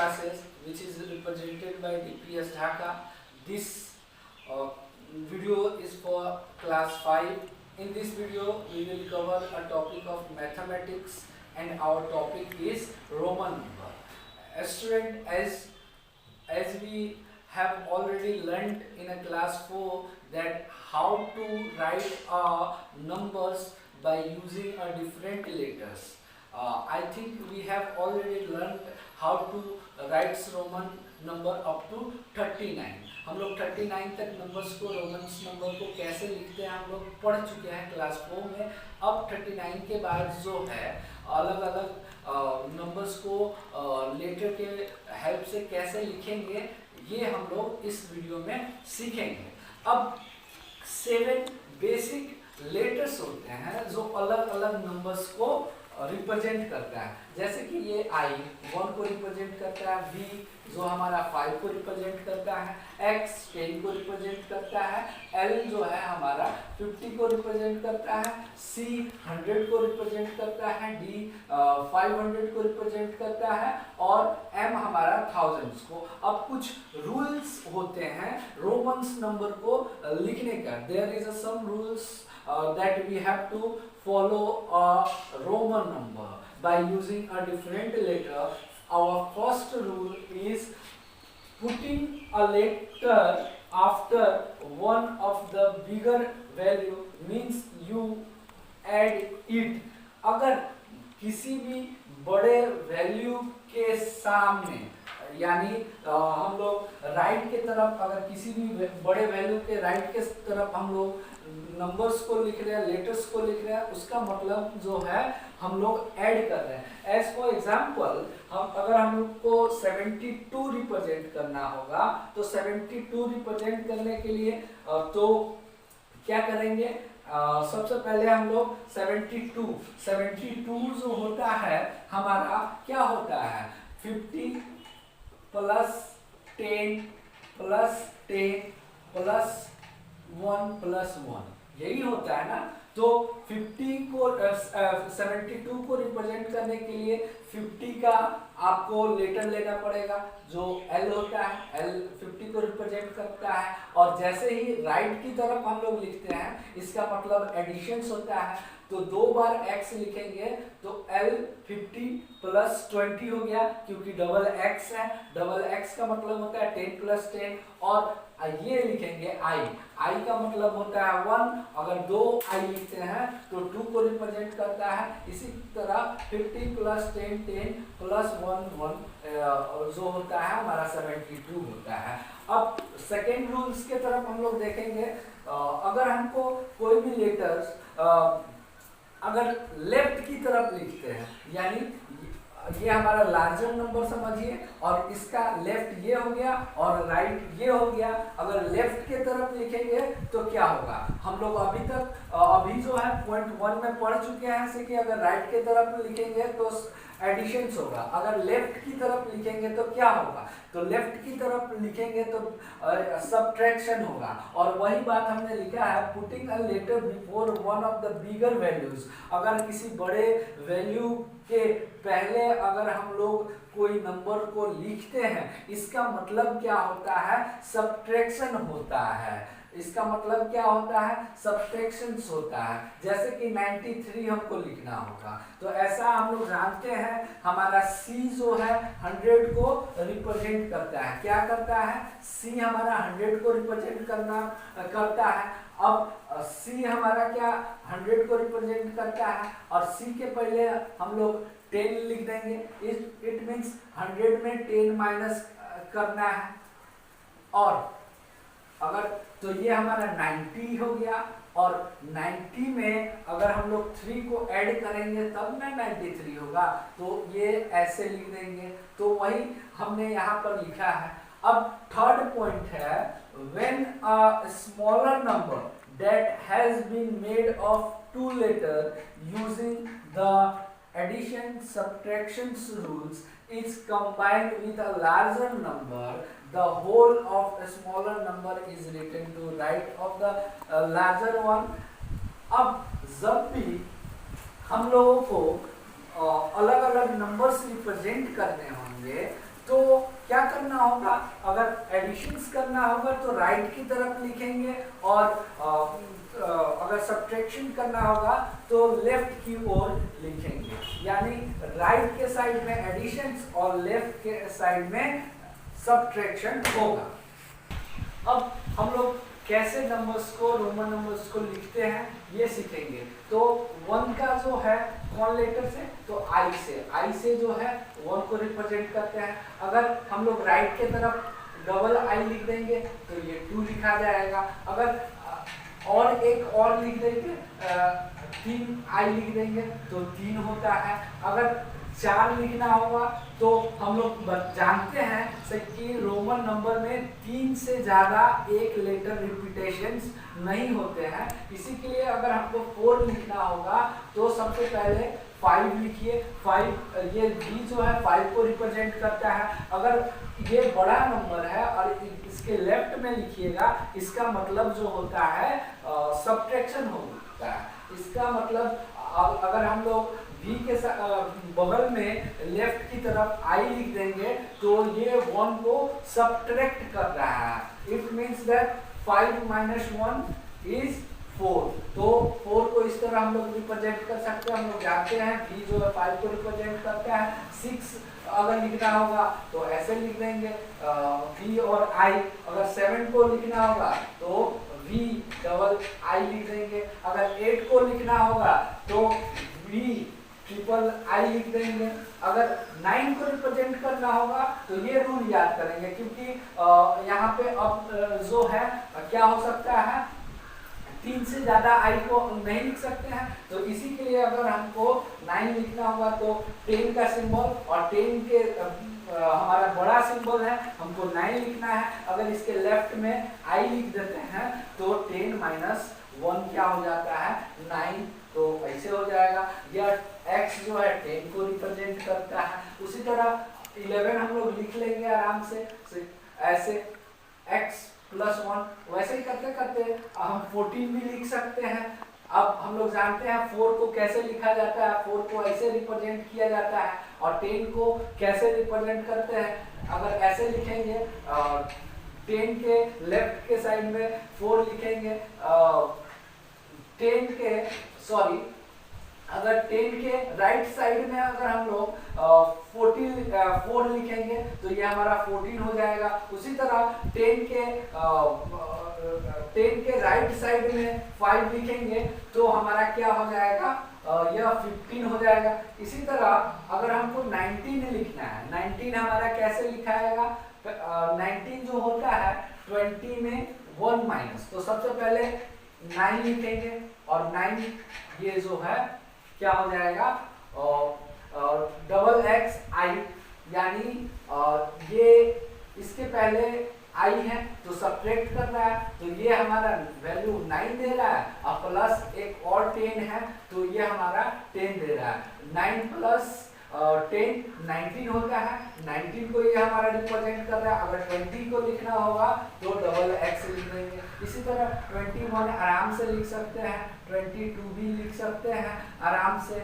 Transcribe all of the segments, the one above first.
classes which is represented by DPS Dhaka. This video is for class 5. In this video we will cover a topic of mathematics and our topic is Roman number. Student, as we have already learnt in a class 4 that how to write numbers by using a different letters. I think we have already learnt how to write Roman number up to 39. हम लोग 39 तक numbers को Romans number को कैसे लिखते हैं हम लोग पढ़ चुके हैं क्लास 4 में. अब 39 के बाद जो है अलग अलग नंबर्स को लेटर के हेल्प से कैसे लिखेंगे ये हम लोग इस वीडियो में सीखेंगे. अब 7 बेसिक लेटर्स होते हैं जो अलग अलग नंबर्स को रिप्रेजेंट करता है. जैसे कि ये I 1 को रिप्रेजेंट करता है, V जो हमारा 5 को रिप्रेजेंट करता है, X 10 को रिप्रेजेंट करता है, L जो है हमारा 50 को रिप्रेजेंट करता है, C 100 को रिप्रेजेंट करता है, D 500 को रिप्रेजेंट करता है और M हमारा thousands को. अब कुछ रूल्स होते हैं रोमन्स नंबर को लिखने का. There is some rules that we have to follow a Roman number by using a different letter. Our first rule is putting a letter after one of the bigger value means you add it. अगर किसी भी बड़े value के सामने यानी हम लोग right के तरफ अगर किसी भी बड़े वैल्यू के राइट के तरफ हम लोग नंबर्स को लिख रहे हैं, लेटर्स को लिख रहे हैं, उसका मतलब जो है हम लोग ऐड कर रहे हैं. एज फॉर एग्जांपल अगर हम लोग को 72 रिप्रेजेंट करना होगा तो 72 रिप्रेजेंट करने के लिए तो क्या करेंगे. सबसे पहले हम लोग 72 जो होता है हमारा क्या होता है 50 प्लस 10 प्लस 10 प्लस 1 प्लस 1 यही होता है ना. तो 50 को 72 को रिप्रेजेंट करने के लिए 50 का आपको लेटर लेना पड़ेगा जो L होता है. L 50 को रिप्रेजेंट करता है और जैसे ही राइट की तरफ हम लोग लिखते हैं इसका मतलब एडिशंस होता है. तो 2 बार x लिखेंगे तो L 50 प्लस 20 हो गया क्योंकि डबल x है. डबल x का मतलब होता है 10 प्लस 10 और ये लिखेंगे I का मतलब होता है 1. अगर 2 I लिखते हैं तो 2 को रिप्रेजेंट करता है. इसी तरह 50 प्लस 10 10 प्लस 1 जो होता है हमारा 72 होता है. अब सेकेंड रूल्स के तरफ हम लोग देखेंगे. अगर हमको कोई भी लेटर्स अगर लेफ्ट की तरफ लिखते हैं यानी ये हमारा लार्जर नंबर समझिए और इसका लेफ्ट ये हो गया और राइट ये हो गया. अगर लेफ्ट के तरफ लिखेंगे तो क्या होगा. हम लोग अभी जो है पॉइंट 1 में पढ़ चुके हैं जैसे कि अगर राइट के तरफ लिखेंगे तो एडिशंस होगा. अगर लेफ्ट की तरफ लिखेंगे तो क्या होगा. तो लेफ्ट की तरफ लिखेंगे तो सब्ट्रैक्शन होगा. और वही बात हमने लिखा है putting a letter before one of the bigger values. अगर किसी बड़े वैल्यू के पहले अगर हम लोग कोई नंबर को लिखते हैं इसका मतलब क्या होता है सब्ट्रैक्शन होता है. इसका मतलब क्या होता है सब्ट्रैक्शंस होता है. जैसे कि 93 हमको लिखना होगा तो ऐसा हम लोग जानते हैं हमारा C जो है 100 को रिप्रेजेंट करता है. क्या करता है C हमारा 100 को रिप्रेजेंट करता है. अब C हमारा क्या 100 को रिप्रेजेंट करता है और C के पहले हम लोग 10 लिख देंगे. इट मीन्स 100 में 10 माइनस करना है. और अगर तो ये हमारा 90 हो गया और 90 में अगर हम लोग 3 को ऐड करेंगे तब ना 93 होगा तो ये ऐसे लिख देंगे. तो वही हमने यहाँ पर लिखा है. अब थर्ड पॉइंट है when a smaller number that has been made of 2 letters using the addition subtraction rules is combined with a larger number, the whole of a smaller number is written to right of the larger one. अब जब भी हम लोगों को अलग अलग numbers represent करने होंगे तो करना होगा, अगर एडिशंस करना होगा तो राइट की तरफ लिखेंगे, और अगर सब्ट्रैक्शन करना होगा तो लेफ्ट की ओर लिखेंगे। यानी राइट के साइड में एडिशंस और लेफ्ट के साइड में सब्ट्रैक्शन होगा। अब हम लोग कैसे नंबर्स को, रोमन नंबर्स को लिखते हैं ये सीखेंगे। तो 1 का जो है कौन लेटर से, तो आई से जो है 1 को रिप्रेजेंट करते हैं। अगर हम लोग राइट के तरफ डबल आई लिख देंगे तो ये 2 लिखा जाएगा। अगर और एक और लिख देंगे, 3 आई लिख देंगे तो 3 होता है। अगर 4 लिखना होगा तो हम लोग जानते हैं कि रोमन नंबर में 3 से ज़्यादा एक लेटर रिपीटेशंस नहीं होते हैं। इसी के लिए अगर हमको 4 लिखना होगा तो सबसे पहले 5 लिखिए। 5 ये B जो है 5 को रिप्रेजेंट करता है। अगर ये बड़ा नंबर है और इसके लेफ्ट में लिखिएगा, इसका मतलब जो होता है सब्ट्रैक्शन होता है। इसका मतलब अगर हम लोग V के बगल में लेफ्ट की तरफ I लिख देंगे तो ये 1 को सब्ट्रैक्ट कर रहा है। It means that 5 - 1 is 4। तो 4 को इस तरह हम लोग रिप्रेजेंट कर सकते हैं। हम लोग जानते हैं V जो है 5 को रिप्रेजेंट करता है। 6 अगर लिखना होगा तो ऐसे लिख देंगे V और I। अगर 7 को लिखना होगा तो V डबल I लिख देंगे। अगर 8 को लिखना होगा तो V ट्रिपल आई लिख देंगे। अगर 9 को रिप्रेजेंट करना होगा तो ये रूल याद करेंगे, क्योंकि यहाँ पे अब जो है क्या हो सकता है, 3 से ज़्यादा आई को नहीं लिख सकते हैं। तो इसी के लिए अगर हमको 9 लिखना होगा तो 10 का सिंबल और 10 के हमारा बड़ा सिंबल है, हमको 9 लिखना है। अगर इसके लेफ्ट में आई लिख देते हैं तो 10 - 1 क्या हो जाता है, 9। तो ऐसे हो जाएगा। यह x जो है 10 को रिप्रेजेंट करता है। उसी तरह 11 हम लोग लिख लेंगे आराम से ऐसे x + 1। वैसे ही करते करते हम 14 भी लिख सकते हैं। अब हम लोग जानते हैं 4 को कैसे लिखा जाता है। 4 को ऐसे रिप्रेजेंट किया जाता है। और 10 को कैसे रिप्रेजेंट करते हैं, अगर ऐसे लिखेंगे 10 के लेफ्ट के साइड में 4 लिखेंगे, 10 के अगर 10 के राइट साइड में अगर हम लोग 4 लिखेंगे तो ये हमारा 14 हो जाएगा। उसी तरह 10 के राइट साइड में 5 लिखेंगे तो हमारा क्या हो जाएगा, यह 15 हो जाएगा। इसी तरह अगर हमको 19 लिखना है, 19 हमारा कैसे लिखा जाएगा, 19 जो होता है 20 में 1 माइनस। तो सबसे पहले 9 लिखेंगे और 9 ये जो है क्या हो जाएगा, डबल एक्स आई, यानी ये इसके पहले आई है तो सब्ट्रैक्ट कर रहा है, तो ये हमारा वैल्यू 9 दे रहा है, और प्लस एक और 10 है तो ये हमारा 10 दे रहा है। 9 + 10 19 होता है। 19 को ये हमारा रिप्रेजेंट कर रहा है। अगर 20 को लिखना होगा तो डबल एक्स लिख देंगे। इसी तरह 21 आराम से लिख सकते हैं, 22 भी लिख सकते हैं आराम से।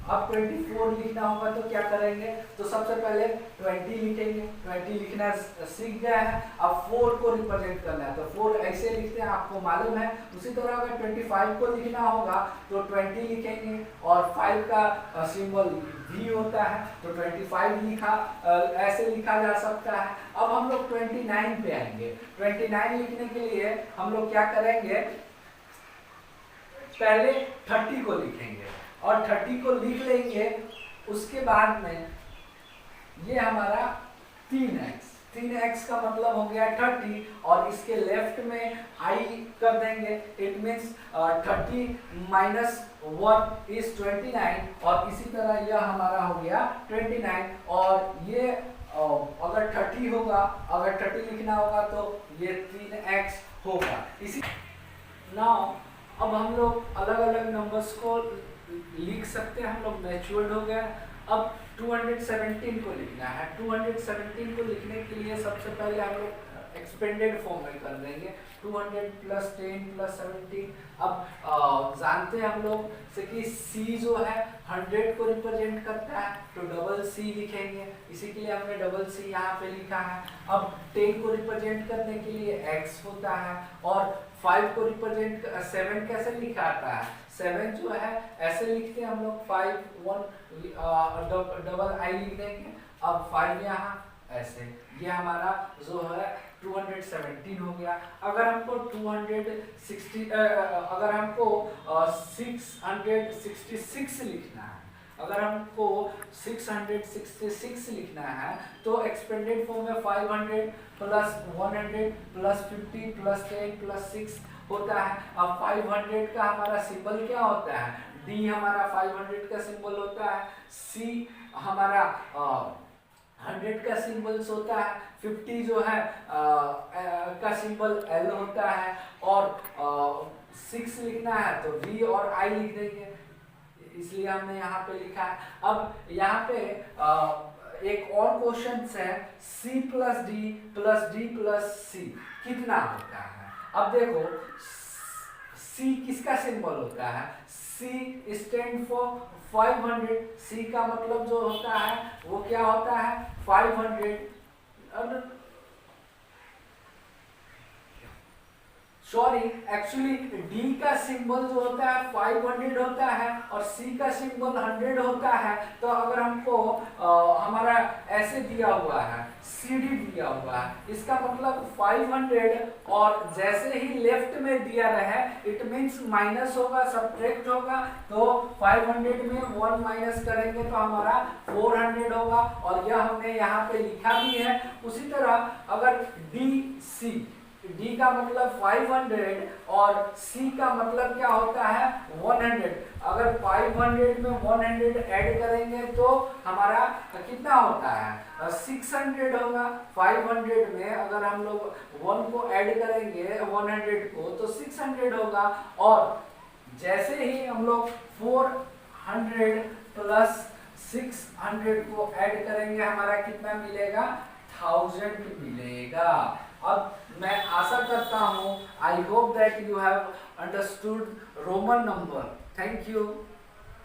अब 24 लिखना होगा तो क्या करेंगे, तो सबसे पहले 20 लिखेंगे। 20 लिखना सीख गया है, अब 4 को रिप्रेजेंट करना है तो 4 ऐसे लिखते हैं, आपको मालूम है। उसी तरह अगर 25 को लिखना होगा तो 20 लिखेंगे और 5 का सिंबल V होता है तो 25 ऐसे लिखा जा सकता है। अब हम लोग 29 पे आएंगे। 29 लिखने के लिए हम लोग क्या करेंगे, पहले 30 को लिखेंगे और 30 को लिख लेंगे। उसके बाद में ये हमारा 3x का मतलब हो गया 30 और इसके लेफ्ट में I कर देंगे। इट मीन्स 30 - 1 इज 29 और इसी तरह यह हमारा हो गया 29। और ये अगर 30 होगा, अगर 30 लिखना होगा तो ये 3x होगा। इसी नाउ अब हम लोग अलग अलग नंबर्स को लिख सकते हैं। हम लोग मैच्योर्ड हो गए। अब 217 को लिखना है। 217 को लिखने के लिए सबसे पहले हम लोग एक्सपेंडेड फॉर्म में कर देंगे। 200 प्लस 10 प्लस 17। अब जानते हैं हम लोग से कि c जो है 100 को रिप्रेजेंट करता है, तो डबल c लिखेंगे, इसी के लिए हमने डबल c यहाँ पे लिखा है। अब 10 को रिप्रेजेंट करने के लिए x होता है, और 5 को रिप्रेजेंट 7 कैसे लिखा आता है, 7 जो है ऐसे लिखते हैं हम लोग, 5 1 डबल i लिख देंगे। अब 5 यहाँ ऐसे, ये हमारा जो है 217 हो गया। अगर हमको 666 लिखना है, अगर हमको 666 लिखना है, तो एक्सपेंडेड फॉर्म में 500 प्लस 100 प्लस 50 प्लस 10 प्लस 6 होता है। अब 500 का हमारा सिंबल क्या होता है, डी हमारा 500 का सिंबल होता है, सी हमारा 100 का सिंबल्स होता है, 50 जो है का सिंबल एल होता है, और 6 लिखना है तो वी और आई लिख देंगे, इसलिए हमने यहाँ पे लिखा है। अब यहाँ पे एक और क्वेश्चन है, c प्लस डी प्लस सी कितना होता है। अब देखो c किसका सिंबल होता है, c स्टैंड फॉर 500, c का मतलब जो होता है वो क्या होता है 500, सॉरी एक्चुअली d का सिंबल जो होता है 500 होता है और c का सिंबल 100 होता है। तो अगर हमको हमारा ऐसे दिया हुआ है, cd दिया हुआ है, इसका मतलब 500, और जैसे ही लेफ्ट में दिया रहे इट मींस माइनस होगा, सब्ट्रैक्ट होगा, तो 500 में 1 माइनस करेंगे तो हमारा 400 होगा, और यह हमने यहाँ पे लिखा भी है। उसी तरह अगर D का मतलब 500 और C का मतलब क्या होता है 100, अगर 500 में 100 ऐड करेंगे तो हमारा कितना होता है 600 होगा। 500 में अगर हम लोग 1 को ऐड करेंगे 100 को तो 600 होगा, और जैसे ही हम लोग 400 प्लस 600 को ऐड करेंगे हमारा कितना मिलेगा 1000 मिलेगा। अब मैं आशा करता हूँ, I hope that you have understood Roman number. Thank you.